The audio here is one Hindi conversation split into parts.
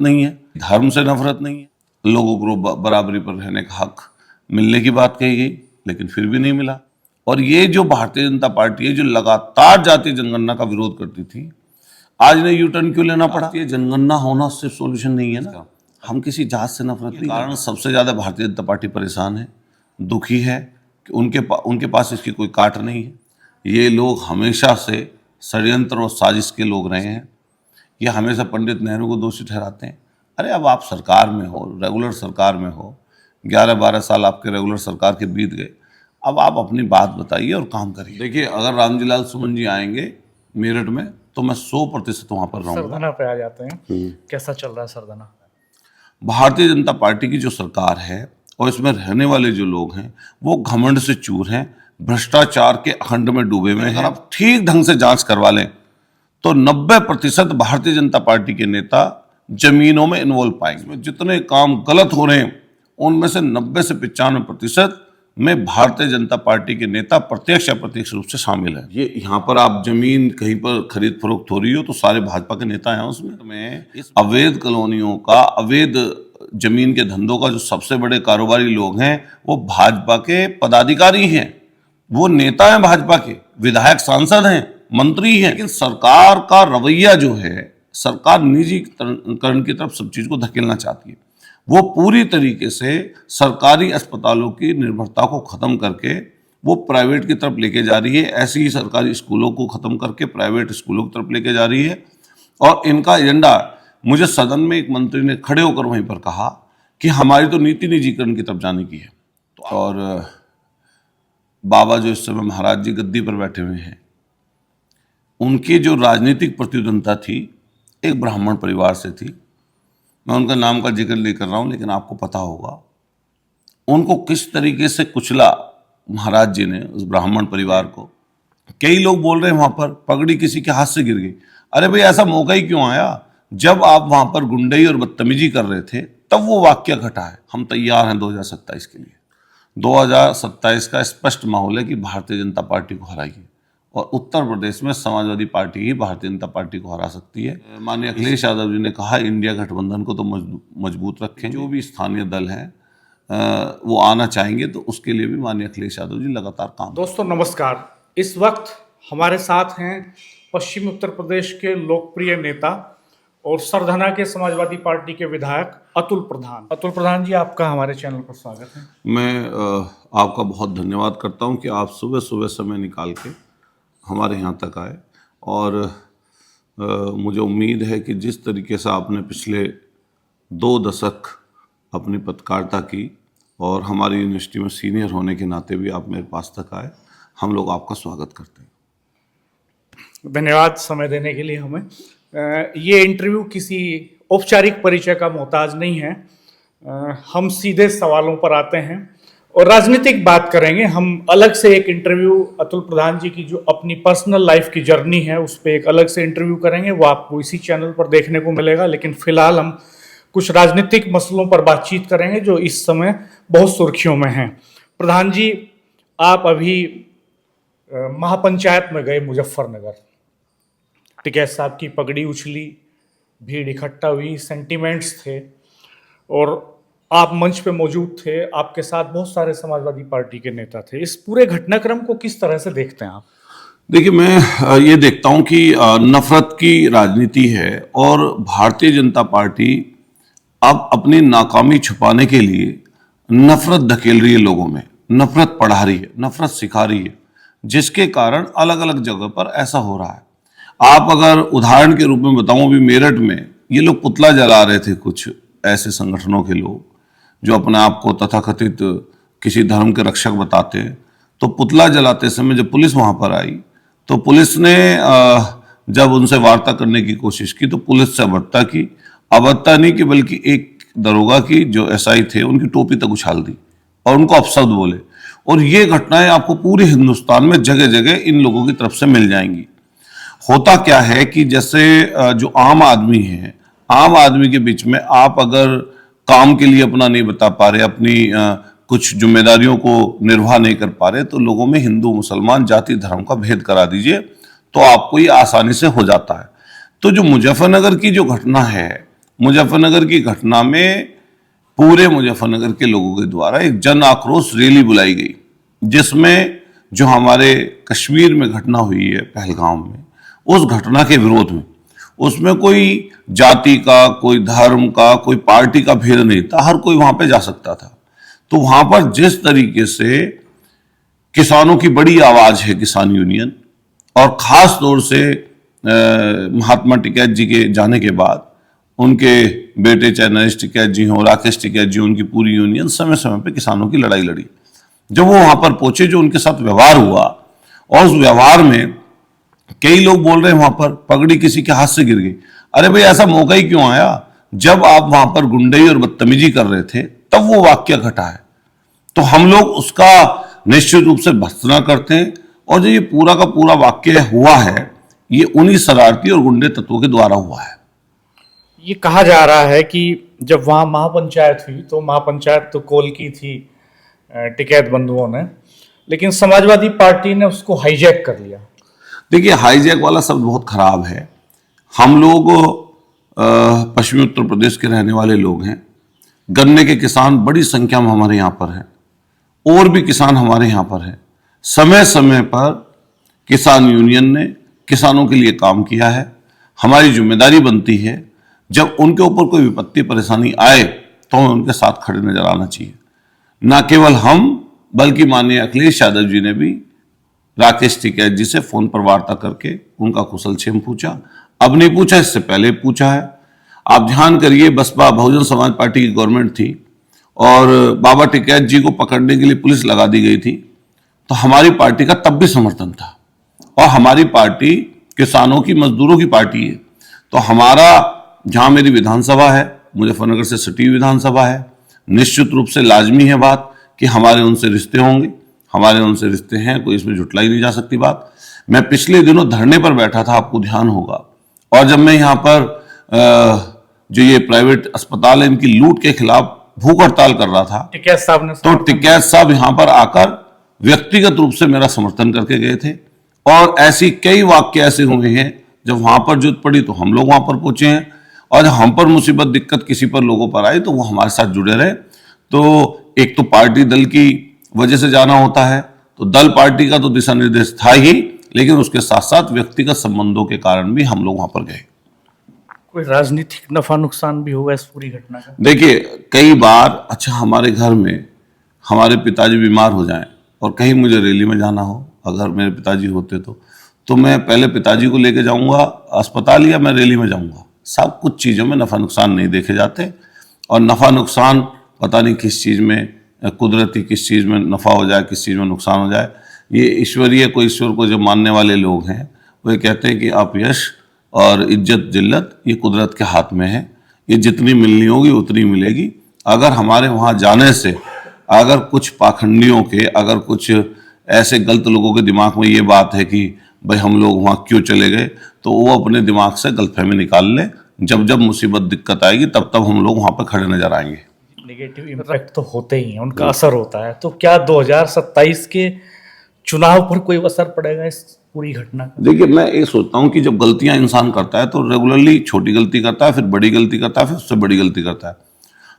नहीं है, धर्म से नफरत नहीं है, लोगों को बराबरी पर रहने का हक मिलने की बात कही गई, लेकिन फिर भी नहीं मिला। और ये जो भारतीय जनता पार्टी है, जो लगातार जातीय जनगणना का विरोध करती थी, आज ने यू टर्न क्यों लेना पड़ा? ये जनगणना होना सिर्फ सोल्यूशन नहीं है ना। हम किसी जात से नफरत नहीं, कारण सबसे ज्यादा भारतीय जनता पार्टी परेशान है, दुखी है कि उनके पास इसकी कोई काट नहीं है। ये लोग हमेशा से षड्यंत्र और साजिश के लोग रहे हैं। ये हमेशा पंडित नेहरू को दोषी ठहराते हैं। अरे अब आप सरकार में हो, रेगुलर सरकार में हो, 11-12 साल आपके रेगुलर सरकार के बीत गए, अब आप अपनी बात बताइए और काम करिए। देखिए, अगर रामजीलाल सुमन जी आएंगे मेरठ में तो मैं 100% वहां पर रहूंगा। सरदाना पे आ जाते हैं, कैसा चल रहा है सरदाना? भारतीय जनता पार्टी की जो सरकार है और इसमें रहने वाले जो लोग हैं वो घमंड से चूर हैं, भ्रष्टाचार के अखंड में डूबे हुए हैं। अगर आप ठीक ढंग से जांच करवा लें तो 90% भारतीय जनता पार्टी के नेता जमीनों में इन्वॉल्व पाएंगे। जितने काम गलत हो रहे हैं उनमें से 90 से 95% में भारतीय जनता पार्टी के नेता प्रत्यक्ष या अप्रत्यक्ष रूप से शामिल है। ये यहाँ पर आप जमीन कहीं पर खरीद फरोख्त हो रही हो तो सारे भाजपा के नेता हैं उसमें। इस अवैध कॉलोनियों का, अवैध जमीन के धंधों का जो सबसे बड़े कारोबारी लोग हैं वो भाजपा के पदाधिकारी हैं, वो नेता हैं भाजपा के, विधायक सांसद हैं, मंत्री हैं। लेकिन सरकार का रवैया जो है, सरकार निजीकरण की तरफ सब चीज को धकेलना चाहती है। वो पूरी तरीके से सरकारी अस्पतालों की निर्भरता को खत्म करके वो प्राइवेट की तरफ लेके जा रही है। ऐसे ही सरकारी स्कूलों को खत्म करके प्राइवेट स्कूलों की तरफ लेके जा रही है। और इनका एजेंडा, मुझे सदन में एक मंत्री ने खड़े होकर वहीं पर कहा कि हमारी तो नीति निजीकरण की तरफ जाने की है। और बाबा जो इस समय महाराज जी गद्दी पर बैठे हुए हैं, उनकी जो राजनीतिक प्रतिद्वंदता थी एक ब्राह्मण परिवार से थी। मैं उनका नाम का जिक्र नहीं कर रहा हूं, लेकिन आपको पता होगा उनको किस तरीके से कुचला महाराज जी ने उस ब्राह्मण परिवार को। कई लोग बोल रहे हैं वहां पर पगड़ी किसी के हाथ से गिर गई। अरे भाई, ऐसा मौका ही क्यों आया? जब आप वहां पर गुंडई और बदतमीजी कर रहे थे तब वो वाक्य घटा है। हम तैयार हैं 2027 के लिए। 2027 का स्पष्ट माहौल है कि भारतीय जनता पार्टी को हराइए, और उत्तर प्रदेश में समाजवादी पार्टी ही भारतीय जनता पार्टी को हरा सकती है। माननीय अखिलेश यादव जी ने कहा इंडिया गठबंधन को तो मजबूत रखें। जो भी स्थानीय दल हैं वो आना चाहेंगे तो उसके लिए भी माननीय अखिलेश यादव जी लगातार काम। दोस्तों नमस्कार, इस वक्त हमारे साथ हैं पश्चिमी उत्तर प्रदेश के लोकप्रिय नेता और सरधना के समाजवादी पार्टी के विधायक अतुल प्रधान। अतुल प्रधान जी, आपका हमारे चैनल पर स्वागत है। मैं आपका बहुत धन्यवाद करता हूं कि आप सुबह सुबह समय निकाल के हमारे यहाँ तक आए। और मुझे उम्मीद है कि जिस तरीके से आपने पिछले 2 दशक अपनी पत्रकारिता की और हमारी यूनिवर्सिटी में सीनियर होने के नाते भी आप मेरे पास तक आए, हम लोग आपका स्वागत करते हैं। धन्यवाद समय देने के लिए हमें। ये इंटरव्यू किसी औपचारिक परिचय का मोहताज नहीं है। हम सीधे सवालों पर आते हैं और राजनीतिक बात करेंगे। हम अलग से एक इंटरव्यू अतुल प्रधान जी की जो अपनी पर्सनल लाइफ की जर्नी है उस पर एक अलग से इंटरव्यू करेंगे, वो आपको इसी चैनल पर देखने को मिलेगा। लेकिन फिलहाल हम कुछ राजनीतिक मसलों पर बातचीत करेंगे जो इस समय बहुत सुर्खियों में हैं। प्रधान जी, आप अभी महापंचायत में गए मुजफ्फरनगर, टिकैत साहब की पगड़ी उछली, भीड़ इकट्ठा हुई, सेंटिमेंट्स थे और आप मंच पे मौजूद थे। आपके साथ बहुत सारे समाजवादी पार्टी के नेता थे। इस पूरे घटनाक्रम को किस तरह से देखते हैं आप? देखिए, मैं ये देखता हूं कि नफरत की राजनीति है और भारतीय जनता पार्टी अब अपनी नाकामी छुपाने के लिए नफरत धकेल रही है, लोगों में नफरत पढ़ा रही है, नफरत सिखा रही है, जिसके कारण अलग अलग जगह पर ऐसा हो रहा है। आप अगर उदाहरण के रूप में बताऊं, अभी मेरठ में ये लोग पुतला जला रहे थे, कुछ ऐसे संगठनों के लोग जो अपने आप को तथाकथित किसी धर्म के रक्षक बताते हैं। तो पुतला जलाते समय जब पुलिस वहां पर आई तो पुलिस ने जब उनसे वार्ता करने की कोशिश की तो पुलिस से अभद्रता नहीं कि बल्कि एक दरोगा की जो एसआई थे उनकी टोपी तक उछाल दी और उनको अपशब्द बोले। और ये घटनाएं आपको पूरे हिंदुस्तान में जगह जगह इन लोगों की तरफ से मिल जाएंगी। होता क्या है कि जैसे जो आम आदमी है, आम आदमी के बीच में आप अगर काम के लिए अपना नहीं बता पा रहे, अपनी कुछ जिम्मेदारियों को निर्वाह नहीं कर पा रहे, तो लोगों में हिंदू मुसलमान जाति धर्म का भेद करा दीजिए तो आपको ये आसानी से हो जाता है। तो जो मुजफ्फरनगर की जो घटना है मुजफ्फरनगर की घटना में पूरे मुजफ्फरनगर के लोगों के द्वारा एक जन आक्रोश रैली बुलाई गई, जिसमें जो हमारे कश्मीर में घटना हुई है पहलगाम में, उस घटना के विरोध में, उसमें कोई जाति का, कोई धर्म का, कोई पार्टी का भेद नहीं था, हर कोई वहां पे जा सकता था। तो वहां पर जिस तरीके से किसानों की बड़ी आवाज है किसान यूनियन, और खास तौर से महात्मा टिकैत जी के जाने के बाद उनके बेटे चाहे नरेश टिकैत जी हों, राकेश टिकैत जी, उनकी पूरी यूनियन समय समय पे किसानों की लड़ाई लड़ी। जब वो वहां पर पहुंचे, जो उनके साथ व्यवहार हुआ, और उस व्यवहार में कई लोग बोल रहे हैं वहां पर पगड़ी किसी के हाथ से गिर गई। अरे भाई, ऐसा मौका ही क्यों आया? जब आप वहां पर गुंडई और बदतमीजी कर रहे थे तब वो वाक्य घटा है। तो हम लोग उसका निश्चित रूप से भर्त्सना करते हैं, और जो ये पूरा का पूरा वाक्य हुआ है, ये उन्हीं शरारती और गुंडे तत्वों के द्वारा हुआ है। ये कहा जा रहा है कि जब वहाँ महापंचायत हुई तो महापंचायत तो कॉल की थी टिकैत बंधुओं ने, लेकिन समाजवादी पार्टी ने उसको हाईजैक कर लिया। देखिए, हाईजैक वाला शब्द बहुत खराब है। हम लोग पश्चिमी उत्तर प्रदेश के रहने वाले लोग हैं। गन्ने के किसान बड़ी संख्या में हमारे यहाँ पर हैं, और भी किसान हमारे यहाँ पर हैं। समय समय पर किसान यूनियन ने किसानों के लिए काम किया है। हमारी जिम्मेदारी बनती है, जब उनके ऊपर कोई विपत्ति परेशानी आए तो हमें उनके साथ खड़े नजर आना चाहिए। न केवल हम, बल्कि माननीय अखिलेश यादव जी ने भी राकेश टिकैत जी से फोन पर वार्ता करके उनका कुशलक्षेम पूछा। अब नहीं पूछा, इससे पहले पूछा है। आप ध्यान करिए, बसपा बहुजन समाज पार्टी की गवर्नमेंट थी और बाबा टिकैत जी को पकड़ने के लिए पुलिस लगा दी गई थी, तो हमारी पार्टी का तब भी समर्थन था। और हमारी पार्टी किसानों की, मजदूरों की पार्टी है। तो हमारा, जहां मेरी विधानसभा है, मुजफ्फरनगर से सटी विधानसभा है, निश्चित रूप से लाजमी है बात कि हमारे उनसे रिश्ते होंगे। हमारे उनसे रिश्ते हैं, कोई इसमें झुटलाई नहीं जा सकती बात। मैं पिछले दिनों धरने पर बैठा था, आपको ध्यान होगा, और जब मैं यहाँ पर जो ये प्राइवेट अस्पताल है, इनकी लूट के खिलाफ भूख हड़ताल कर रहा था, टिकैत साहब ने, तो टिकैत साहब यहाँ पर आकर व्यक्तिगत रूप से मेरा समर्थन करके गए थे। और ऐसी कई वाक्य ऐसे हुए हैं, जब वहां पर जरूरत पड़ी तो हम लोग वहां पर पहुंचे हैं, और जब हम पर मुसीबत दिक्कत किसी पर लोगों पर आई तो वो हमारे साथ जुड़े रहे। तो एक तो पार्टी दल की वजह से जाना होता है, तो दल पार्टी का तो दिशा निर्देश था ही, लेकिन उसके साथ साथ व्यक्तिगत संबंधों के कारण भी हम लोग वहां पर गए। कोई राजनीतिक नफा नुकसान भी होगा इस पूरी घटना का? देखिए, कई बार, अच्छा, हमारे घर में हमारे पिताजी बीमार हो जाएं और कहीं मुझे रैली में जाना हो, अगर मेरे पिताजी होते तो मैं पहले पिताजी को लेके जाऊंगा अस्पताल, या मैं रैली में जाऊंगा। सब कुछ चीज़ों में नफा नुकसान नहीं देखे जाते, और नफा नुकसान पता नहीं किस चीज़ में, कुदरती किस चीज़ में नफा हो जाए, किस चीज़ में नुकसान हो जाए। ये ईश्वरीय को, ईश्वर को जो मानने वाले लोग हैं, वो कहते हैं कि अपयश और इज्जत जिल्लत ये कुदरत के हाथ में है, ये जितनी मिलनी होगी उतनी मिलेगी। अगर हमारे वहाँ जाने से अगर कुछ पाखंडियों के, अगर कुछ ऐसे गलत लोगों के दिमाग में ये बात है कि भाई हम लोग वहाँ क्यों चले गए, तो वो अपने दिमाग से गलतफहमी निकाल ले। जब जब मुसीबत दिक्कत आएगी तब तब हम लोग वहाँ पर खड़े नजर आएंगे। नेगेटिव इम्पैक्ट तो होते ही हैं, उनका असर होता है। तो क्या 2027 के चुनाव पर कोई असर पड़ेगा इस पूरी घटना का? देखिए, मैं ये सोचता हूँ कि जब गलतियां इंसान करता है तो रेगुलरली छोटी गलती करता है, फिर बड़ी गलती करता है, फिर उससे बड़ी गलती करता है।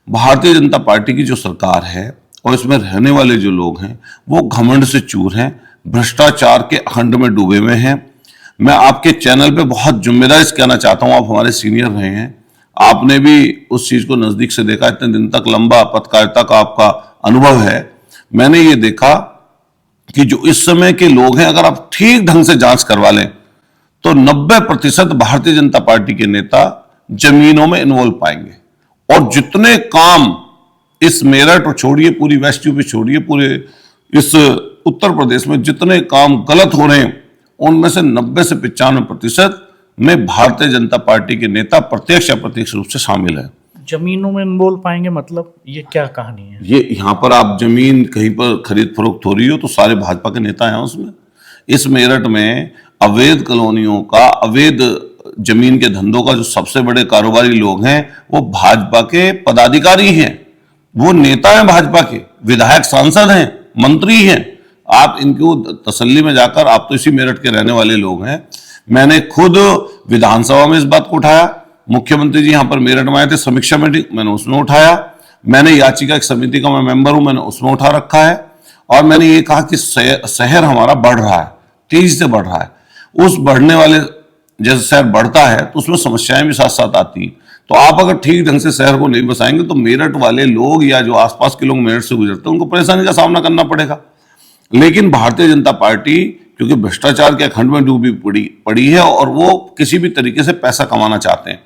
भारतीय जनता पार्टी की जो सरकार है और इसमें रहने वाले जो लोग हैं, वो घमंड से चूर हैं, भ्रष्टाचार के अखंड में डूबे हुए हैं। मैं आपके चैनल पे बहुत जिम्मेदारी से कहना चाहता हूँ, आप हमारे सीनियर रहे हैं, आपने भी उस चीज को नजदीक से देखा, इतने दिन तक लंबा पत्रकारिता का आपका अनुभव है। मैंने ये देखा कि जो इस समय के लोग हैं, अगर आप ठीक ढंग से जांच करवा लें तो 90% भारतीय जनता पार्टी के नेता जमीनों में इन्वॉल्व पाएंगे। और जितने काम इस मेरठ और छोड़िए, पूरी वेस्ट यूपी छोड़िए, पूरे इस उत्तर प्रदेश में जितने काम गलत हो रहे हैं, उनमें से 90 से 95% में भारतीय जनता पार्टी के नेता प्रत्यक्ष या अप्रत्यक्ष रूप से शामिल है। जमीनों में बोल पाएंगे, मतलब ये क्या कहानी है? ये यहाँ पर आप जमीन कहीं पर खरीद फरोख्त हो रही हो तो सारे भाजपा के नेता हैं उसमें। इस मेरठ में अवैध कॉलोनियों का, अवैध जमीन के धंधों का जो सबसे बड़े कारोबारी लोग हैं वो भाजपा के पदाधिकारी हैं, वो नेता हैं भाजपा के, विधायक, सांसद हैं, मंत्री हैं। आप इनको तसल्ली में जाकर, आप तो इसी मेरठ के रहने वाले लोग हैं, मैंने खुद विधानसभा में इस बात को उठाया, मुख्यमंत्री जी यहाँ पर मेरठ में आए थे समीक्षा मीटिंग, मैंने उसमें उठाया। मैंने याचिका एक समिति का मैं मेंबर हूं, मैंने उसमें उठा रखा है। और मैंने ये कहा कि शहर हमारा बढ़ रहा है, तेजी से बढ़ रहा है। उस बढ़ने वाले जैसे शहर बढ़ता है तो उसमें समस्याएं भी साथ साथ आती हैं। तो आप अगर ठीक ढंग से शहर को नहीं बसाएंगे तो मेरठ वाले लोग या जो आसपास के लोग मेरठ से गुजरते हैं उनको परेशानी का सामना करना पड़ेगा। लेकिन भारतीय जनता पार्टी क्योंकि भ्रष्टाचार के खंड में डूबी पड़ी है और वो किसी भी तरीके से पैसा कमाना चाहते हैं,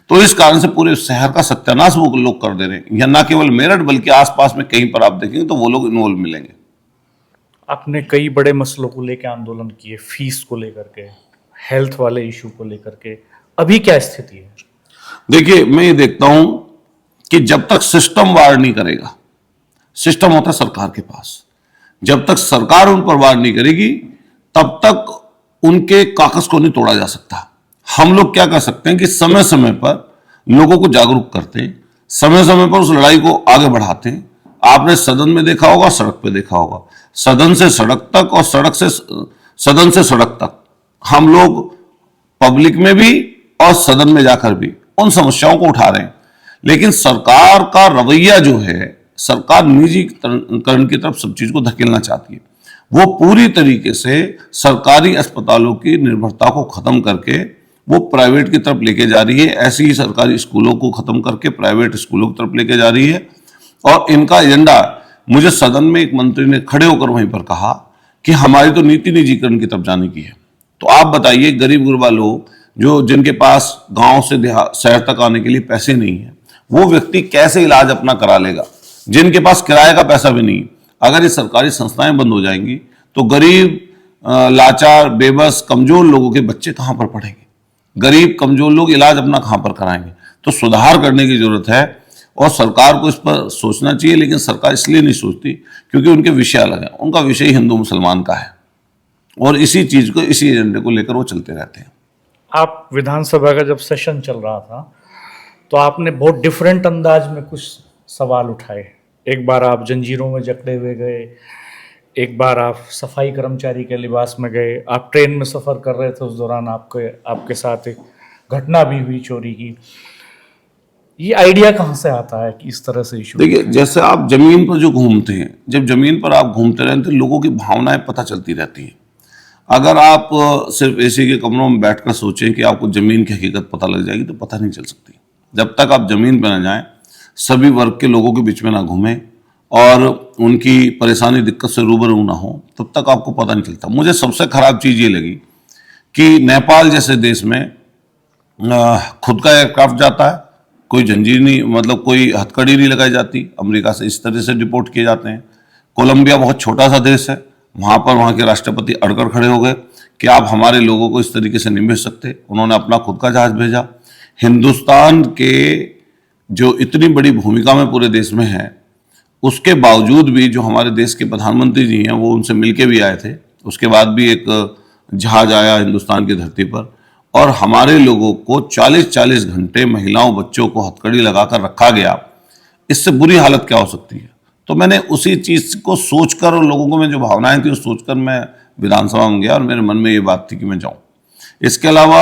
तो इस कारण से पूरे शहर का सत्यानाश वो लोग कर दे रहे हैं। या ना केवल मेरठ बल्कि आसपास में कहीं पर आप देखेंगे तो वो लोग इन्वॉल्व मिलेंगे। आपने कई बड़े मसलों को लेकर आंदोलन किए, फीस को लेकर के, हेल्थ वाले इशू को लेकर के, अभी क्या स्थिति है? देखिए, मैं ये देखता हूं कि जब तक सिस्टम वार नहीं करेगा, सिस्टम होता है सरकार के पास, जब तक सरकार उन पर वार नहीं करेगी तब तक उनके कागज को नहीं तोड़ा जा सकता। हम लोग क्या कर सकते हैं कि समय समय पर लोगों को जागरूक करते हैं, समय समय पर उस लड़ाई को आगे बढ़ाते हैं। आपने सदन में देखा होगा, सड़क पे देखा होगा, सदन से सड़क तक और सड़क से सदन से सड़क तक हम लोग पब्लिक में भी और सदन में जाकर भी उन समस्याओं को उठा रहे हैं। लेकिन सरकार का रवैया जो है, सरकार निजीकरण की तरफ सब चीज को धकेलना चाहती है। वो पूरी तरीके से सरकारी अस्पतालों की निर्भरता को खत्म करके वो प्राइवेट की तरफ लेके जा रही है। ऐसे ही सरकारी स्कूलों को खत्म करके प्राइवेट स्कूलों की तरफ लेके जा रही है। और इनका एजेंडा, मुझे सदन में एक मंत्री ने खड़े होकर वहीं पर कहा कि हमारी तो नीति निजीकरण की तरफ जाने की है। तो आप बताइए, गरीब गुरबा लोग जो जिनके पास गांव से शहर तक आने के लिए पैसे नहीं है, वो व्यक्ति कैसे इलाज अपना करा लेगा? जिनके पास किराए का पैसा भी नहीं, अगर ये सरकारी संस्थाएं बंद हो जाएंगी तो गरीब, लाचार, बेबस, कमजोर लोगों के बच्चे कहां पर पढ़ेंगे? गरीब कमजोर लोग इलाज अपना कहां पर कराएंगे? तो सुधार करने की जरूरत है और सरकार को इस पर सोचना चाहिए। लेकिन सरकार इसलिए नहीं सोचती क्योंकि उनके विषय अलग है। उनका विषय हिंदू मुसलमान का है और इसी चीज को, इसी एजेंडे को लेकर वो चलते रहते हैं। आप विधानसभा का जब सेशन चल रहा था तो आपने बहुत डिफरेंट अंदाज में कुछ सवाल उठाए। एक बार आप जंजीरों में जकड़े हुए गए, एक बार आप सफाई कर्मचारी के लिबास में गए, आप ट्रेन में सफ़र कर रहे थे, उस दौरान आपके साथ एक घटना भी हुई चोरी की। ये आइडिया कहाँ से आता है कि इस तरह से इशू? देखिए, जैसे आप जमीन पर जो घूमते हैं, जब जमीन पर आप घूमते रहते हैं लोगों की भावनाएं पता चलती रहती हैं। अगर आप सिर्फ एसी के कमरों में बैठकर सोचें कि आपको जमीन की हकीकत पता लग जाएगी तो पता नहीं चल सकती। जब तक आप जमीन पर ना जाएं, सभी वर्ग के लोगों के बीच में ना घूमें और उनकी परेशानी दिक्कत से रूबरू ना हो, तब तक आपको पता नहीं चलता। मुझे सबसे खराब चीज ये लगी कि नेपाल जैसे देश में खुद का एयरक्राफ्ट जाता है, कोई जंजीर नहीं, मतलब कोई हथकड़ी नहीं लगाई जाती। अमेरिका से इस तरह से डिपोर्ट किए जाते हैं। कोलंबिया बहुत छोटा सा देश है, वहां पर वहां के राष्ट्रपति अड़कर खड़े हो गए कि आप हमारे लोगों को इस तरीके से नहीं भेज सकते। उन्होंने अपना खुद का जहाज भेजा। हिंदुस्तान के जो इतनी बड़ी भूमिका में पूरे देश में है, उसके बावजूद भी जो हमारे देश के प्रधानमंत्री जी हैं वो उनसे मिलके भी आए थे। उसके बाद भी एक जहाज आया हिंदुस्तान की धरती पर और हमारे लोगों को 40-40 घंटे महिलाओं बच्चों को हथकड़ी लगाकर रखा गया। इससे बुरी हालत क्या हो सकती है? तो मैंने उसी चीज को सोचकर और लोगों को में जो भावनाएं थी उस सोचकर मैं विधानसभा में गया और मेरे मन में ये बात थी कि मैं जाऊं। इसके अलावा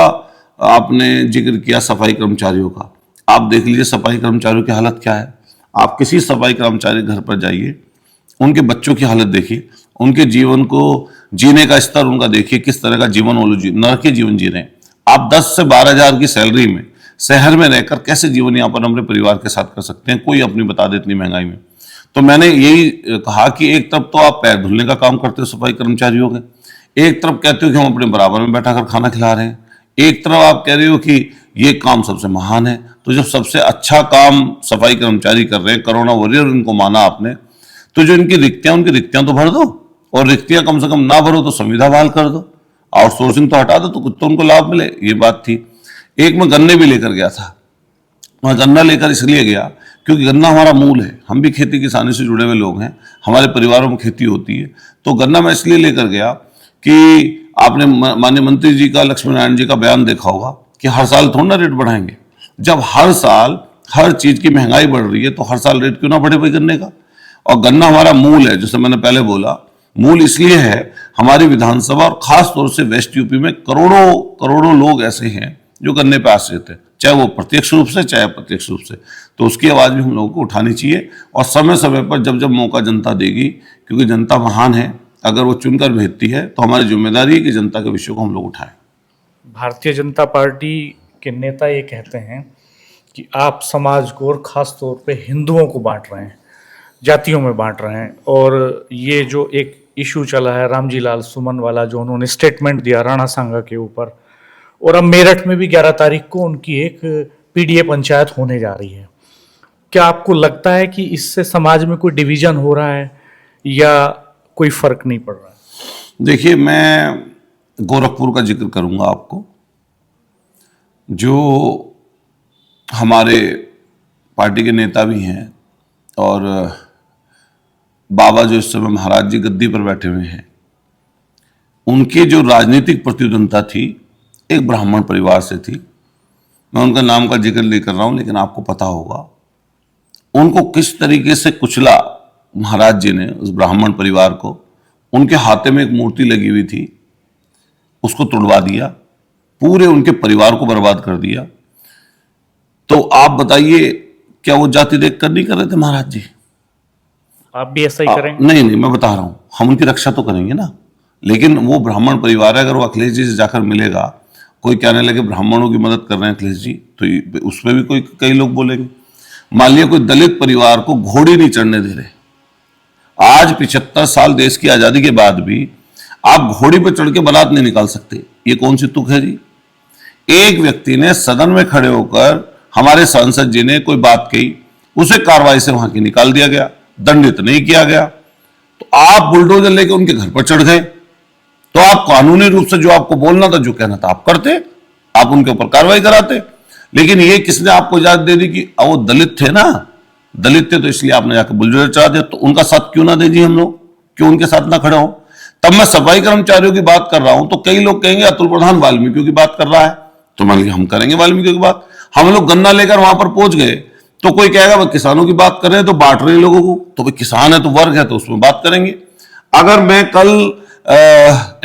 आपने जिक्र किया सफाई कर्मचारियों का। आप देख लीजिए सफाई कर्मचारियों की हालत क्या है। आप किसी सफाई कर्मचारी घर पर जाइए, उनके बच्चों की हालत देखिए, उनके जीवन को जीने का स्तर उनका देखिए, किस तरह का जीवन वो लोग नरक जीवन जी रहे हैं। आप 10 से 12 हजार की सैलरी में शहर में रहकर कैसे जीवन यापन अपने परिवार के साथ कर सकते हैं? कोई अपनी बता दे इतनी महंगाई में। तो मैंने यही कहा कि एक तरफ तो आप पैर धुलने का काम करते हो सफाई कर्मचारियों के, एक तरफ कहते हो कि हम अपने बराबर में बैठा कर खाना खिला रहे हैं, एक तरफ आप कह रहे हो कि ये काम सबसे महान है। तो जब सबसे अच्छा काम सफाई कर्मचारी कर रहे हैं, कोरोना वॉरियर इनको माना आपने, तो जो इनकी रिक्तियां, उनकी रिक्तियां तो भर दो, और रिक्तियां कम से कम ना भरो तो संविदा बहाल कर दो, आउटसोर्सिंग तो हटा दो, तो कुछ तो उनको लाभ मिले। ये बात थी। एक मैं गन्ने भी लेकर गया था। मैं गन्ना लेकर इसलिए गया क्योंकि गन्ना हमारा मूल है, हम भी खेती किसानी से जुड़े हुए लोग हैं, हमारे परिवारों में खेती होती है। तो गन्ना मैं इसलिए लेकर गया कि आपने माननीय मंत्री जी का, लक्ष्मी नारायण जी का बयान देखा होगा कि हर साल थोड़ा ना रेट बढ़ाएंगे। जब हर साल हर चीज की महंगाई बढ़ रही है तो हर साल रेट क्यों ना बढ़े भाई गन्ने का? और गन्ना हमारा मूल है, जैसे मैंने पहले बोला, मूल इसलिए है हमारी विधानसभा और खास तौर से वेस्ट यूपी में करोड़ों करोड़ों लोग ऐसे हैं जो गन्ने पे आश्रित है। चाहे वो प्रत्यक्ष रूप से चाहे अप्रत्यक्ष रूप से। तो उसकी आवाज़ भी हम लोगों को उठानी चाहिए और समय समय पर जब जब मौका जनता देगी, क्योंकि जनता महान है, अगर वो चुनकर भेजती है तो हमारी जिम्मेदारी है कि जनता के विषयों को हम लोग उठाएं। भारतीय जनता पार्टी के नेता ये कहते हैं कि आप समाज को और ख़ास तौर पे हिंदुओं को बांट रहे हैं, जातियों में बांट रहे हैं। और ये जो एक इशू चला है रामजी लाल सुमन वाला, जो उन्होंने स्टेटमेंट दिया राणा सांगा के ऊपर, और अब मेरठ में भी 11 तारीख को उनकी एक पीडीए पंचायत होने जा रही है, क्या आपको लगता है कि इससे समाज में कोई डिवीजन हो रहा है या कोई फर्क नहीं पड़ रहा है? देखिए, मैं गोरखपुर का जिक्र करूंगा आपको, जो हमारे पार्टी के नेता भी हैं और बाबा जो इस समय महाराज जी गद्दी पर बैठे हुए हैं, उनकी जो राजनीतिक प्रतिद्वंदता थी एक ब्राह्मण परिवार से थी। मैं उनका नाम का जिक्र नहीं कर रहा हूं, लेकिन आपको पता होगा उनको किस तरीके से कुचला महाराज जी ने उस ब्राह्मण परिवार को। उनके हाथे में एक मूर्ति लगी हुई थी, उसको तुड़वा दिया, पूरे उनके परिवार को बर्बाद कर दिया। तो आप बताइए, क्या वो जाति देख कर नहीं कर रहे थे महाराज जी? आप भी ऐसा ही करेंगे? नहीं नहीं, मैं बता रहा हूं, हम उनकी रक्षा तो करेंगे ना, लेकिन वो ब्राह्मण परिवार है। अगर वो अखिलेश जी से जाकर मिलेगा, कोई कहने लगे ब्राह्मणों की मदद कर रहे हैं अखिलेश जी, तो उसमें भी कई लोग बोलेंगे। मान लिया कोई दलित परिवार को घोड़ी नहीं चढ़ने दे रहे, आज 75 साल देश की आजादी के बाद भी आप घोड़ी पर चढ़ के बारात नहीं निकाल सकते, ये कौन सी तुक है जी? एक व्यक्ति ने सदन में खड़े होकर, हमारे सांसद जी ने कोई बात कही, उसे कार्रवाई से वहां की निकाल दिया गया, दंडित नहीं किया गया। तो आप बुलडोजर लेके उनके घर पर चढ़ गए, तो आप कानूनी रूप से जो आपको बोलना था, जो कहना था आप करते, आप उनके ऊपर कार्रवाई कराते। लेकिन ये किसने आपको इजाजत दे दी कि वो दलित थे ना, दलित थे तो इसलिए आपने जाकर बुलडोजर चढ़ा दिया। तो उनका साथ क्यों ना दीजिए हम लोग, क्यों उनके साथ ना खड़े हो? तब मैं सफाई कर्मचारियों की बात कर रहा हूं तो कई लोग कहेंगे अतुल प्रधान वाल्मीकियों की बात कर रहा है, तो मान लीजिए हम करेंगे वाल्मीकियों की बात। हम लोग गन्ना लेकर वहां पर पहुंच गए तो कोई कहेगा भाई किसानों की बात कर रहे हैं तो बांट रहे हैं लोगों को, तो भाई किसान है तो वर्ग है तो उसमें बात करेंगे। अगर मैं कल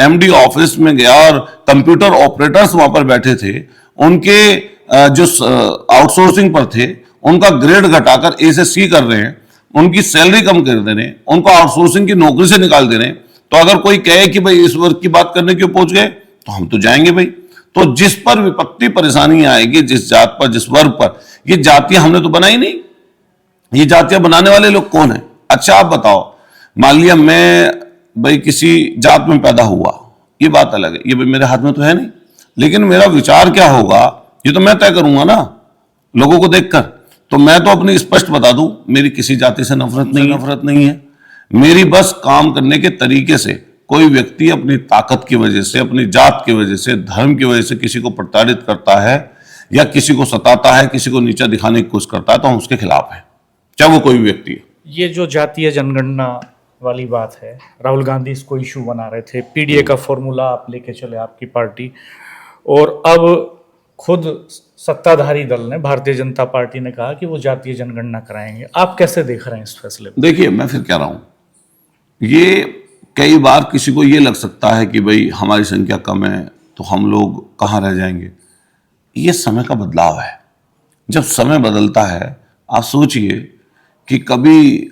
एमडी ऑफिस में गया और कंप्यूटर ऑपरेटर्स वहां पर बैठे थे, उनके जो आउटसोर्सिंग पर थे उनका ग्रेड घटाकर ए से सी कर रहे हैं, उनकी सैलरी कम कर दे रहे हैं, उनको आउटसोर्सिंग की नौकरी से निकाल दे रहे हैं, तो अगर कोई कहे कि भाई इस वर्ग की बात करने क्यों पहुंच गए, तो हम तो जाएंगे भाई। तो जिस पर विपत्ति परेशानी आएगी, जिस जात पर, जिस वर्ग पर, ये जातियां हमने तो बनाई नहीं, ये जातियां बनाने वाले लोग कौन है? अच्छा आप बताओ, मान लिया मैं भाई किसी जात में पैदा हुआ, ये बात अलग है, ये भाई मेरे हाथ में तो है नहीं, लेकिन मेरा विचार क्या होगा ये तो मैं तय करूंगा ना लोगों को देखकर। तो मैं तो अपनी स्पष्ट बता दूं, मेरी किसी जाति से नफरत नहीं है। मेरी बस काम करने के तरीके से कोई व्यक्ति अपनी ताकत की वजह से, अपनी जात की वजह से, धर्म की वजह से किसी को प्रताड़ित करता है या किसी को सताता है, किसी को नीचा दिखाने की कोशिश करता है, तो हम उसके खिलाफ हैं, चाहे वो कोई भी व्यक्ति है। ये जो जातीय जनगणना वाली बात है, राहुल गांधी इसको इशू बना रहे थे, पीडीए का फॉर्मूला आप लेके चले आपकी पार्टी, और अब खुद सत्ताधारी दल ने, भारतीय जनता पार्टी ने कहा कि वो जातीय जनगणना कराएंगे। आप कैसे देख रहे हैं इस फैसले को? देखिए, मैं फिर कह रहा हूं, ये कई बार किसी को ये लग सकता है कि भाई हमारी संख्या कम है तो हम लोग कहाँ रह जाएंगे। ये समय का बदलाव है। जब समय बदलता है, आप सोचिए कि कभी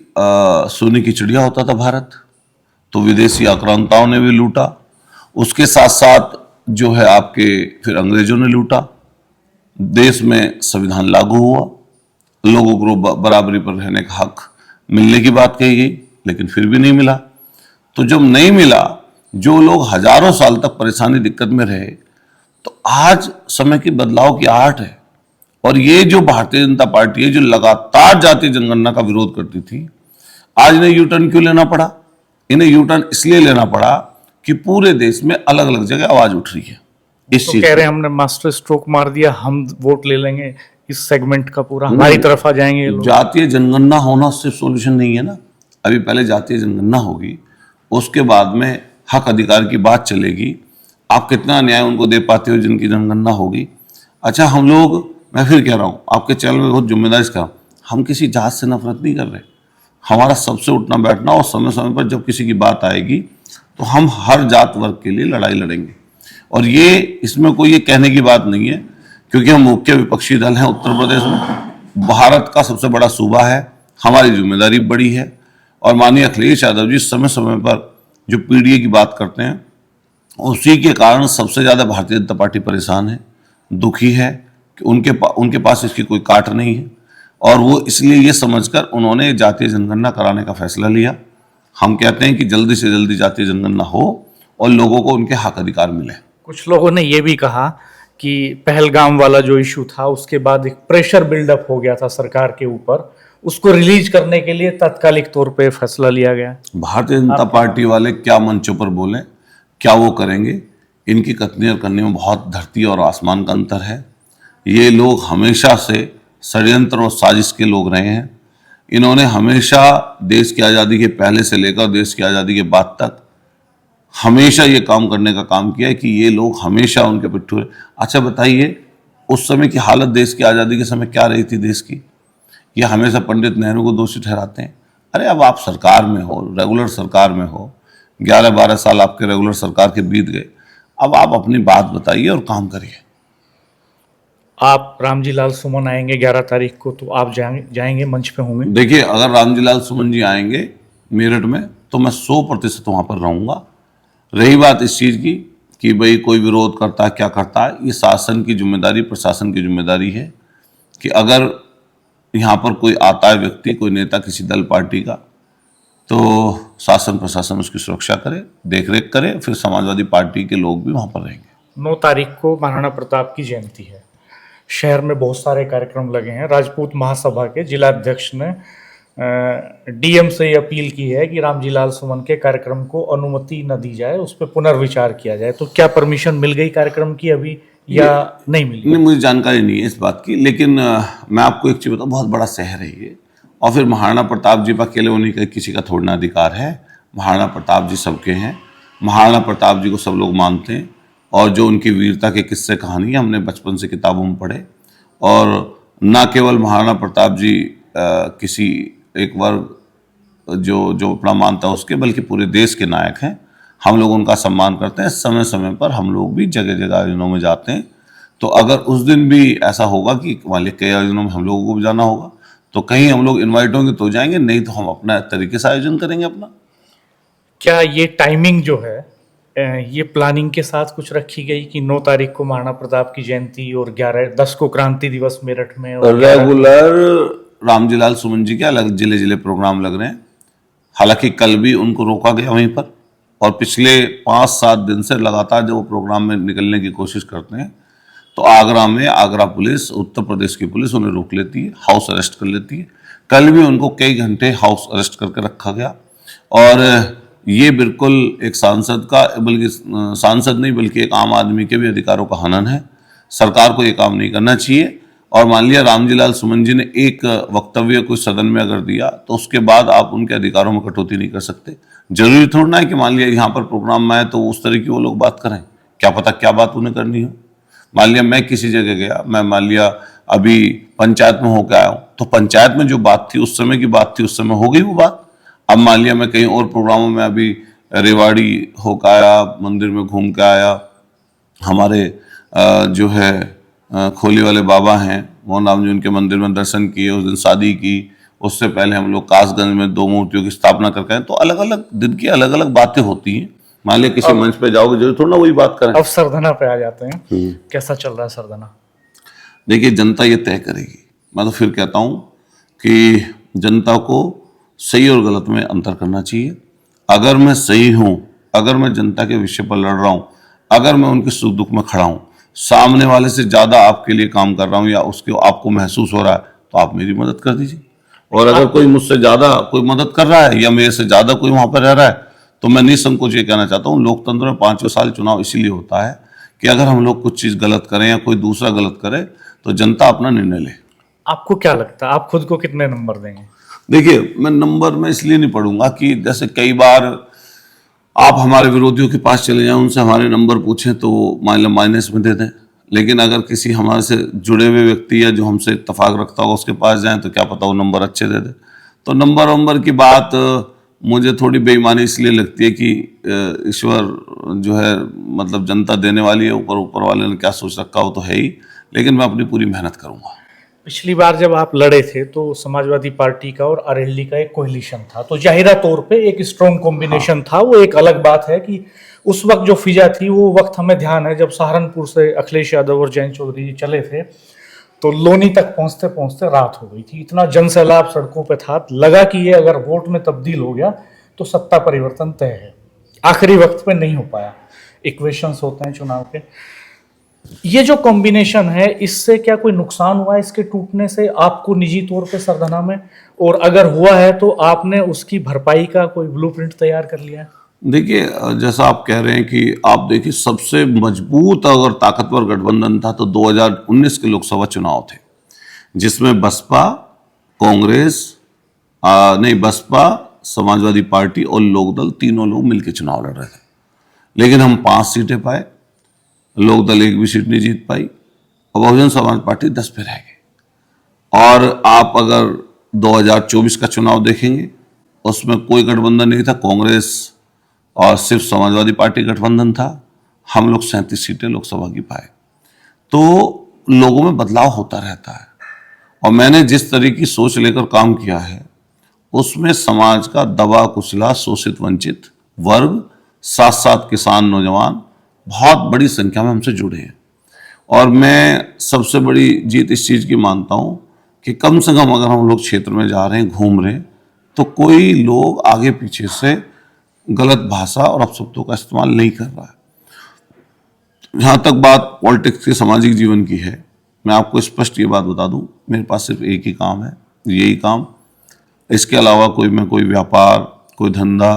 सोने की चिड़िया होता था भारत, तो विदेशी आक्रांताओं ने भी लूटा, उसके साथ साथ जो है आपके फिर अंग्रेजों ने लूटा, देश में संविधान लागू हुआ, लोगों को बराबरी पर रहने का हक मिलने की बात कही गई, लेकिन फिर भी नहीं मिला। तो जब नहीं मिला, जो लोग हजारों साल तक परेशानी दिक्कत में रहे, तो आज समय की बदलाव की आहट है। और ये जो भारतीय जनता पार्टी है, जो लगातार जातीय जनगणना का विरोध करती थी, आज इन्हें यू टर्न क्यों लेना पड़ा? इन्हें यू टर्न इसलिए लेना पड़ा कि पूरे देश में अलग अलग जगह आवाज उठ रही है इस तो चीज कह रहे हैं हमने मास्टर स्ट्रोक मार दिया, हम वोट ले लेंगे इस सेगमेंट का, पूरा हमारी तरफ आ जाएंगे ये लोग। जातीय जनगणना होना सिर्फ सॉल्यूशन नहीं है ना। अभी पहले जातीय जनगणना होगी, उसके बाद में हक अधिकार की बात चलेगी, आप कितना न्याय उनको दे पाते हो जिनकी जनगणना होगी। अच्छा, हम लोग, मैं फिर कह रहा हूँ, आपके चैनल में बहुत जिम्मेदारी से कह रहा हूँ, हम किसी जात से नफरत नहीं कर रहे। हमारा सबसे उठना बैठना, और समय समय पर जब किसी की बात आएगी तो हम हर जात वर्ग के लिए लड़ाई लड़ेंगे। और ये, इसमें कोई ये कहने की बात नहीं है क्योंकि हम मुख्य विपक्षी दल हैं उत्तर प्रदेश में, भारत का सबसे बड़ा सूबा है, हमारी जिम्मेदारी बड़ी है। और माननीय अखिलेश यादव जी समय समय पर जो पीडीए की बात करते हैं, उसी के कारण सबसे ज़्यादा भारतीय जनता पार्टी परेशान है, दुखी है कि उनके पास इसकी कोई काट नहीं है। और वो इसलिए ये समझकर उन्होंने जातीय जनगणना कराने का फैसला लिया। हम कहते हैं कि जल्दी से जल्दी जातीय जनगणना हो और लोगों को उनके हक अधिकार मिले। कुछ लोगों ने ये भी कहा कि पहलगाम वाला जो इशू था उसके बाद एक प्रेशर बिल्डअप हो गया था सरकार के ऊपर, उसको रिलीज करने के लिए तात्कालिक तौर पे फैसला लिया गया। भारतीय जनता पार्टी वाले क्या मंचों पर बोले, क्या वो करेंगे, इनकी कथनी और करनी में बहुत धरती और आसमान का अंतर है। ये लोग हमेशा से षड्यंत्र और साजिश के लोग रहे हैं। इन्होंने हमेशा देश की आज़ादी के पहले से लेकर देश की आज़ादी के बाद तक हमेशा ये काम करने का काम किया है कि ये लोग हमेशा उनके पिट्ठू। अच्छा बताइए, उस समय की हालत देश की आज़ादी के समय क्या रही थी देश की? ये हमेशा पंडित नेहरू को दोषी ठहराते हैं। अरे अब आप सरकार में हो, रेगुलर सरकार में हो, 11-12 साल आपके रेगुलर सरकार के बीत गए, अब आप अपनी बात बताइए और काम करिए। आप रामजी लाल सुमन आएंगे 11 तारीख को, तो आप जाएंगे मंच पे होंगे? देखिए, अगर रामजी लाल सुमन जी आएंगे मेरठ में तो मैं 100% वहाँ पर रहूँगा। रही बात इस चीज़ की कि भाई कोई विरोध करता है, क्या करता है, ये शासन की जिम्मेदारी, प्रशासन की जिम्मेदारी है कि अगर यहाँ पर कोई आता है व्यक्ति, कोई नेता किसी दल पार्टी का, तो शासन प्रशासन उसकी सुरक्षा करे, देखरेख करे, फिर समाजवादी पार्टी के लोग भी वहाँ पर रहेंगे। 9 तारीख को महाराणा प्रताप की जयंती है। शहर में बहुत सारे कार्यक्रम लगे हैं। राजपूत महासभा के जिलाध्यक्ष ने डीएम से अपील की है कि रामजी लाल सुमन के कार्यक्रम को अनुमति न दी जाए, उस पर पुनर्विचार किया जाए। तो क्या परमिशन मिल गई कार्यक्रम की अभी या नहीं मिली? नहीं, मुझे जानकारी नहीं है इस बात की, लेकिन मैं आपको एक चीज़ बताऊँ, बहुत बड़ा शहर है ये। और फिर महाराणा प्रताप जी पर अकेले होने का किसी का थोड़ा अधिकार है। महाराणा प्रताप जी सबके हैं। महाराणा प्रताप जी को सब लोग मानते हैं और जो उनकी वीरता के किस्से कहानी हमने बचपन से किताबों में पढ़े। और न केवल महाराणा प्रताप जी किसी एक वर्ग जो अपना मानता है उसके, बल्कि पूरे देश के नायक हैं। हम लोग उनका सम्मान करते हैं। समय समय पर हम लोग भी जगह जगह आयोजनों में जाते हैं। तो अगर उस दिन भी ऐसा होगा कि मान लीजिए कई आयोजनों में हम लोगों को भी जाना होगा, तो कहीं हम लोग इन्वाइट होंगे तो जाएंगे, नहीं तो हम अपना तरीके से आयोजन करेंगे अपना। क्या ये टाइमिंग जो है ये प्लानिंग के साथ कुछ रखी गई कि 9 तारीख को महाराणा प्रताप की जयंती और 10 को क्रांति दिवस मेरठ में, और रेगुलर रामजी लाल सुमन जी के अलग जिले जिले प्रोग्राम लग रहे हैं। हालांकि कल भी उनको रोका गया वहीं पर, और पिछले 5-7 दिन से लगातार जब वो प्रोग्राम में निकलने की कोशिश करते हैं तो आगरा में आगरा पुलिस, उत्तर प्रदेश की पुलिस उन्हें रोक लेती है, हाउस अरेस्ट कर लेती है। कल भी उनको कई घंटे हाउस अरेस्ट करके रखा गया। और ये बिल्कुल एक सांसद का, बल्कि सांसद नहीं बल्कि एक आम आदमी के भी अधिकारों का हनन है। सरकार को ये काम नहीं करना चाहिए। और मान लिया रामजी लाल सुमन जी ने एक वक्तव्य कोई सदन में अगर दिया तो उसके बाद आप उनके अधिकारों में कटौती नहीं कर सकते। जरूरी थोड़ा है कि मान लिया यहाँ पर प्रोग्राम में आए तो उस तरह की वो लोग बात करें, क्या पता क्या बात उन्हें करनी हो। मान लिया मैं किसी जगह गया, मैं मान लिया अभी पंचायत में होकर आया हूँ, तो पंचायत में जो बात थी उस समय की बात थी, उस समय हो गई वो बात। अब मान लिया मैं कहीं और प्रोग्रामों में अभी रेवाड़ी होकर आया, मंदिर में घूम के आया, हमारे जो है खोली वाले बाबा हैं मोहन राम जी, उनके मंदिर में दर्शन किए, उस दिन शादी की, उससे पहले हम लोग कासगंज में 2 मूर्तियों की स्थापना करके आए। तो अलग अलग दिन की अलग अलग बातें होती हैं। मान लिया किसी मंच पे जाओगे जरूर थोड़ा ना वही बात करें। अब सरधना पे आ जाते हैं। कैसा चल रहा है सरधना? देखिए, जनता ये तय करेगी। मैं तो फिर कहता हूँ कि जनता को सही और गलत में अंतर करना चाहिए। अगर मैं सही हूँ, अगर मैं जनता के विषय पर लड़ रहा हूँ, अगर मैं उनके सुख दुख में खड़ा हूँ, सामने वाले से ज़्यादा आपके लिए काम कर रहा हूँ या उसके आपको महसूस हो रहा है, तो आप मेरी मदद कर दीजिए। और अगर कोई मुझसे ज़्यादा कोई मदद कर रहा है या मेरे से ज़्यादा कोई वहाँ पर रह रहा है, तो मैं निसंकोच ये कहना चाहता हूँ, लोकतंत्र में 5 साल चुनाव इसीलिए होता है कि अगर हम लोग कुछ चीज़ गलत करें या कोई दूसरा गलत करे तो जनता अपना निर्णय ले। आपको क्या लगता है, आप खुद को कितने नंबर देंगे? देखिए, मैं नंबर में इसलिए नहीं पढ़ूंगा कि जैसे कई बार आप हमारे विरोधियों के पास चले जाएं, उनसे हमारे नंबर पूछें तो माइनस में दे दें। लेकिन अगर किसी हमारे से जुड़े हुए व्यक्ति या जो हमसे इत्तेफाक रखता होगा उसके पास जाएं तो क्या पता वो नंबर अच्छे दे दे। तो नंबर की बात मुझे थोड़ी बेईमानी इसलिए लगती है कि ईश्वर जो है मतलब जनता देने वाली है, ऊपर वाले ने क्या सोच रखा हो तो है ही। लेकिन मैं अपनी पूरी मेहनत करूंगा। पिछली बार जब आप लड़े थे तो समाजवादी पार्टी का और आरएलडी का एक कोलिशन था, तो जाहिरा तौर पे एक स्ट्रॉन्ग कॉम्बिनेशन था। वो एक अलग बात है कि उस वक्त जो फिजा थी, वो वक्त हमें ध्यान है जब सहारनपुर से अखिलेश यादव और जयंत चौधरी जी चले थे तो लोनी तक पहुंचते पहुंचते रात हो गई थी। इतना जनसैलाब सड़कों पे था, लगा कि ये अगर वोट में तब्दील हो गया तो सत्ता परिवर्तन तय है। आखिरी वक्त पे नहीं हो पाया, इक्वेशंस होते हैं चुनाव के। ये जो कॉम्बिनेशन है, इससे क्या कोई नुकसान हुआ है इसके टूटने से आपको निजी तौर पे सरधना में? और अगर हुआ है तो आपने उसकी भरपाई का कोई ब्लूप्रिंट तैयार कर लिया है? देखिए, जैसा आप कह रहे हैं कि आप देखिए, सबसे मजबूत अगर ताकतवर गठबंधन था तो 2019 के लोकसभा चुनाव थे, जिसमें बसपा, कांग्रेस, नहीं, बसपा, समाजवादी पार्टी और लोकदल तीनों लोग मिलकर चुनाव लड़ रहे थे। लेकिन हम 5 सीटें पाए, लोकदल एक भी सीट नहीं जीत पाई और बहुजन समाज पार्टी 10 पे रह गई। और आप अगर 2024 का चुनाव देखेंगे, उसमें कोई गठबंधन नहीं था, कांग्रेस और सिर्फ समाजवादी पार्टी गठबंधन था। हम लोग 37 सीटें लोकसभा की पाए। तो लोगों में बदलाव होता रहता है और मैंने जिस तरह की सोच लेकर काम किया है, उसमें समाज का दबा कुचला शोषित वंचित वर्ग, साथ साथ किसान, नौजवान बहुत बड़ी संख्या में हमसे जुड़े हैं। और मैं सबसे बड़ी जीत इस चीज़ की मानता हूँ कि कम से कम अगर हम लोग क्षेत्र में जा रहे हैं, घूम रहे हैं, तो कोई लोग आगे पीछे से गलत भाषा और अपशब्दों का इस्तेमाल नहीं कर रहा है। जहाँ तक बात पॉलिटिक्स के सामाजिक जीवन की है, मैं आपको स्पष्ट ये बात बता दूं, मेरे पास सिर्फ एक ही काम है, यही काम। इसके अलावा कोई व्यापार, कोई धंधा,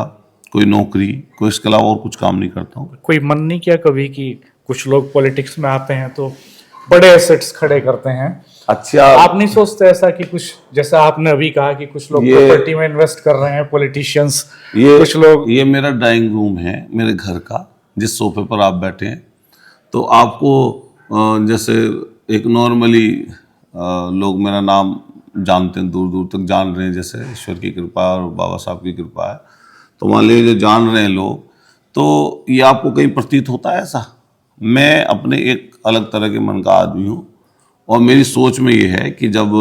कोई नौकरी, कोई इसके अलावा और कुछ काम नहीं करता हूँ। कोई मन नहीं किया कभी कि कुछ लोग पॉलिटिक्स में आते हैं तो बड़े एसेट्स खड़े करते हैं? अच्छा, आप नहीं सोचते ऐसा कि कुछ, जैसा आपने अभी कहा कि कुछ लोग प्रॉपर्टी में इन्वेस्ट कर रहे हैं, पॉलिटिशियंस, कुछ लोग? ये मेरा ड्राइंग रूम है मेरे घर का, जिस सोफे पर आप बैठे हैं। तो आपको जैसे एक नॉर्मली लोग मेरा नाम जानते हैं, दूर दूर तक जान रहे हैं, जैसे ईश्वर की कृपा और बाबा साहब की कृपा है, तो मान लीजिए जो जान रहे हैं लोग, तो ये आपको कहीं प्रतीत होता है ऐसा? मैं अपने एक अलग तरह के मन का आदमी हूँ और मेरी सोच में ये है कि जब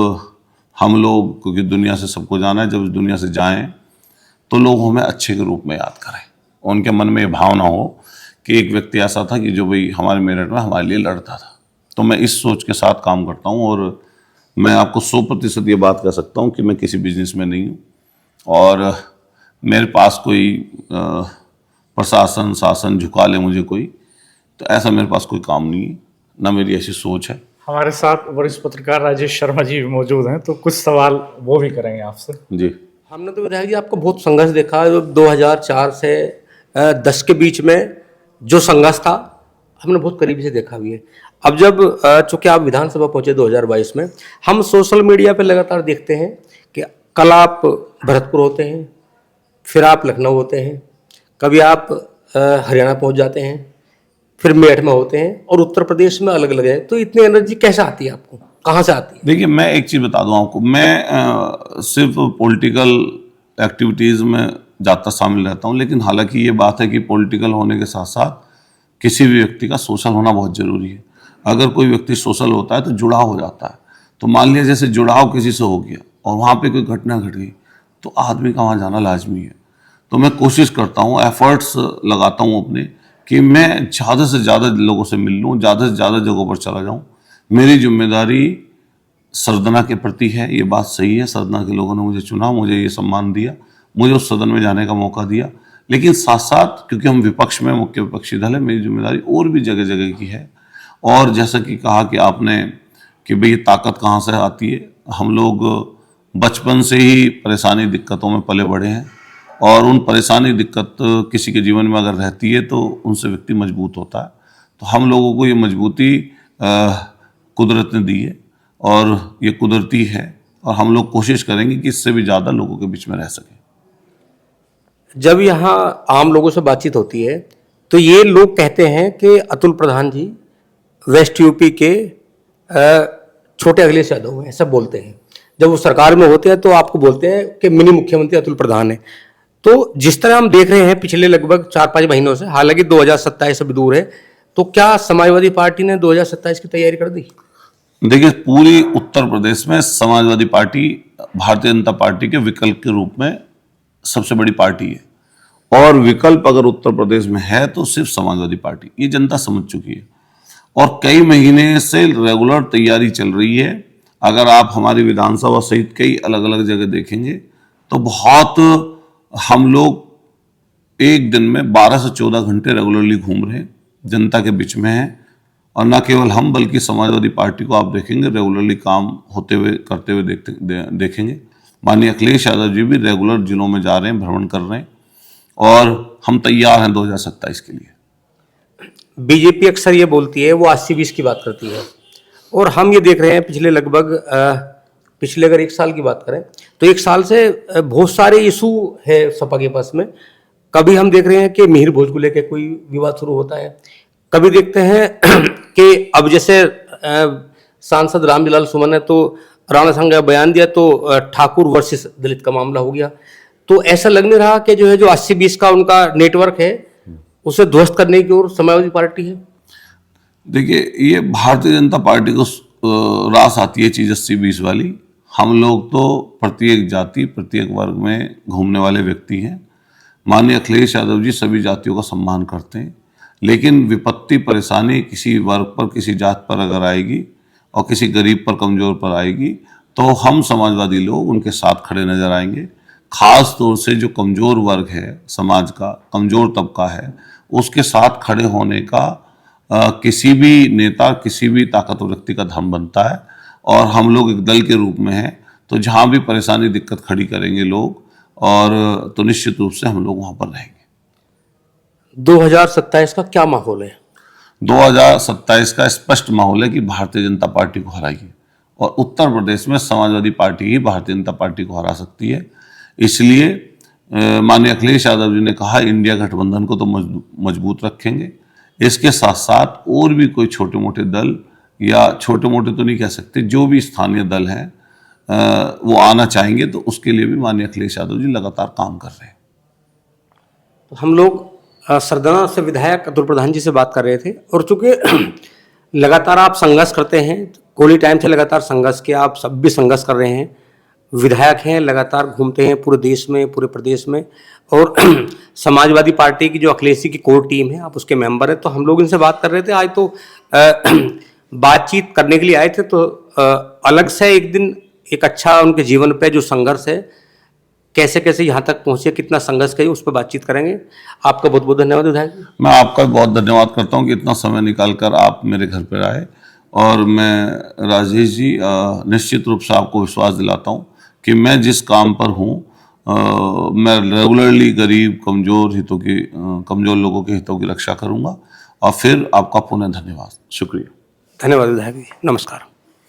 हम लोग, क्योंकि दुनिया से सबको जाना है, जब इस दुनिया से जाएं तो लोग हमें अच्छे के रूप में याद करें। उनके मन में ये भावना हो कि एक व्यक्ति ऐसा था कि जो भाई हमारे मेरठ में हमारे लिए लड़ता था। तो मैं इस सोच के साथ काम करता हूँ और मैं आपको 100% ये बात कह सकता हूँ कि मैं किसी बिजनेस में नहीं हूँ और मेरे पास कोई प्रशासन शासन झुका ले मुझे कोई, तो ऐसा मेरे पास कोई काम नहीं है, ना मेरी ऐसी सोच है। हमारे साथ वरिष्ठ पत्रकार राजेश शर्मा जी भी मौजूद हैं, तो कुछ सवाल वो भी करेंगे आपसे। जी, हमने तो विधायक जी आपको बहुत संघर्ष देखा है। जो 2004 से 10 के बीच में जो संघर्ष था, हमने बहुत करीब से देखा भी है। अब जब चूंकि आप विधानसभा पहुंचे 2022 में, हम सोशल मीडिया पे लगातार देखते हैं कि कल आप भरतपुर होते हैं, फिर आप लखनऊ होते हैं, कभी आप हरियाणा पहुंच जाते हैं, फिर मेरठ में होते हैं और उत्तर प्रदेश में अलग अलग है। तो इतनी एनर्जी कैसे आती है आपको, कहाँ से आती है? देखिए, मैं एक चीज़ बता दूं आपको, मैं सिर्फ पॉलिटिकल एक्टिविटीज़ में ज़्यादा शामिल रहता हूं, लेकिन हालांकि ये बात है कि पॉलिटिकल होने के साथ साथ किसी भी व्यक्ति का सोशल होना बहुत ज़रूरी है। अगर कोई व्यक्ति सोशल होता है तो जुड़ाव हो जाता है। तो मान लिया जैसे जुड़ाव किसी से हो गया और वहाँ पे कोई घटना घट गई, तो आदमी का वहाँ जाना लाजमी है। तो मैं कोशिश करता हूँ, एफर्ट्स लगाता हूँ अपने, कि मैं ज़्यादा से ज़्यादा लोगों से मिल लूँ, ज़्यादा से ज़्यादा जगहों पर चला जाऊँ। मेरी जिम्मेदारी सरदना के प्रति है, ये बात सही है। सरदना के लोगों ने मुझे चुना, मुझे ये सम्मान दिया, मुझे उस सदन में जाने का मौका दिया, लेकिन साथ साथ क्योंकि हम विपक्ष में मुख्य विपक्षी दल है, मेरी जिम्मेदारी और भी जगह जगह की है। और जैसा कि कहा कि आपने कि भाई ये ताकत कहाँ से आती है, हम लोग बचपन से ही परेशानी दिक्कतों में पले बढ़े हैं और उन परेशानी दिक्कत किसी के जीवन में अगर रहती है तो उनसे व्यक्ति मजबूत होता है। तो हम लोगों को ये मजबूती कुदरत ने दी है और ये कुदरती है और हम लोग कोशिश करेंगे कि इससे भी ज़्यादा लोगों के बीच में रह सकें। जब यहाँ आम लोगों से बातचीत होती है तो ये लोग कहते हैं कि अतुल प्रधान जी वेस्ट यूपी के छोटे अखिलेश यादव हैं, ऐसा बोलते हैं। जब वो सरकार में होते हैं तो आपको बोलते हैं कि मिनी मुख्यमंत्री अतुल प्रधान है। तो जिस तरह हम देख रहे हैं पिछले लगभग 4-5 महीनों से, हालांकि 2027 अभी दूर है, तो क्या समाजवादी पार्टी ने 2027 की तैयारी कर दी? देखिए, पूरी उत्तर प्रदेश में समाजवादी पार्टी भारतीय जनता पार्टी के विकल्प के रूप में सबसे बड़ी पार्टी है, और विकल्प अगर उत्तर प्रदेश में है तो सिर्फ समाजवादी पार्टी, ये जनता समझ चुकी है। और कई महीने से रेगुलर तैयारी चल रही है। अगर आप हमारी विधानसभा सहित कई अलग अलग जगह देखेंगे तो बहुत हम लोग एक दिन में 12 से 14 घंटे रेगुलरली घूम रहे हैं, जनता के बीच में हैं। और न केवल हम बल्कि समाजवादी पार्टी को आप देखेंगे रेगुलरली काम होते हुए करते हुए देखेंगे। माननीय अखिलेश यादव जी भी रेगुलर जिलों में जा रहे हैं, भ्रमण कर रहे हैं, और हम तैयार हैं 2027 के लिए। बीजेपी अक्सर ये बोलती है, वो 80-20 की बात करती है, और हम ये देख रहे हैं पिछले लगभग पिछले अगर 1 साल की बात करें तो 1 साल से बहुत सारे इशू है सपा के पास में। कभी हम देख रहे हैं कि मिहिर भोज को लेकर कोई विवाद शुरू होता है, कभी देखते हैं कि अब जैसे सांसद रामजलाल सुमन ने तो राणा संघ का बयान दिया तो ठाकुर वर्सेस दलित का मामला हो गया। तो ऐसा लग नहीं रहा कि जो है जो 80-20 का उनका नेटवर्क है उसे ध्वस्त करने की ओर समाजवादी पार्टी है? देखिए, ये भारतीय जनता पार्टी को रास आती है चीज 80-20 वाली। हम लोग तो प्रत्येक जाति प्रत्येक वर्ग में घूमने वाले व्यक्ति हैं। माननीय अखिलेश यादव जी सभी जातियों का सम्मान करते हैं, लेकिन विपत्ति परेशानी किसी वर्ग पर किसी जात पर अगर आएगी और किसी गरीब पर कमजोर पर आएगी तो हम समाजवादी लोग उनके साथ खड़े नजर आएंगे। खास तौर से जो कमजोर वर्ग है, समाज का कमजोर तबका है, उसके साथ खड़े होने का किसी भी नेता किसी भी ताकतवर व्यक्ति का धर्म बनता है। और हम लोग एक दल के रूप में हैं, तो जहां भी परेशानी दिक्कत खड़ी करेंगे लोग, और तो निश्चित रूप से हम लोग वहां पर रहेंगे। 2027 का क्या माहौल है? 2027 का स्पष्ट माहौल है कि भारतीय जनता पार्टी को हराइए, और उत्तर प्रदेश में समाजवादी पार्टी ही भारतीय जनता पार्टी को हरा सकती है। इसलिए माननीय अखिलेश यादव जी ने कहा इंडिया गठबंधन को तो मजबूत रखेंगे, इसके साथ साथ और भी कोई छोटे मोटे दल, या छोटे मोटे तो नहीं कह सकते, जो भी स्थानीय दल हैं वो आना चाहेंगे, तो उसके लिए भी माननीय अखिलेश यादव जी लगातार काम कर रहे हैं। तो हम लोग सरदाना से विधायक अतुल प्रधान जी से बात कर रहे थे, और चूंकि लगातार आप संघर्ष करते हैं, कोई टाइम से लगातार संघर्ष किया, आप सब भी संघर्ष कर रहे हैं, विधायक हैं, लगातार घूमते हैं पूरे देश में पूरे प्रदेश में, और समाजवादी पार्टी की जो अखिलेश की कोर टीम है आप उसके मेंबर हैं। तो हम लोग इनसे बात कर रहे थे आज, तो बातचीत करने के लिए आए थे, तो अलग से एक दिन एक अच्छा उनके जीवन पे जो संघर्ष है, कैसे कैसे यहाँ तक पहुँचे, कितना संघर्ष किया, उस पर बातचीत करेंगे। आपका बहुत बहुत धन्यवाद विधायक। मैं आपका बहुत धन्यवाद करता हूँ कि इतना समय निकालकर आप मेरे घर पर आए, और मैं राजेश जी निश्चित रूप से आपको विश्वास दिलाता हूँ कि मैं जिस काम पर हूँ मैं रेगुलरली गरीब कमजोर लोगों के हितों की रक्षा करूँगा। और फिर आपका पुनः धन्यवाद, शुक्रिया। धन्यवाद विधायक जी, नमस्कार।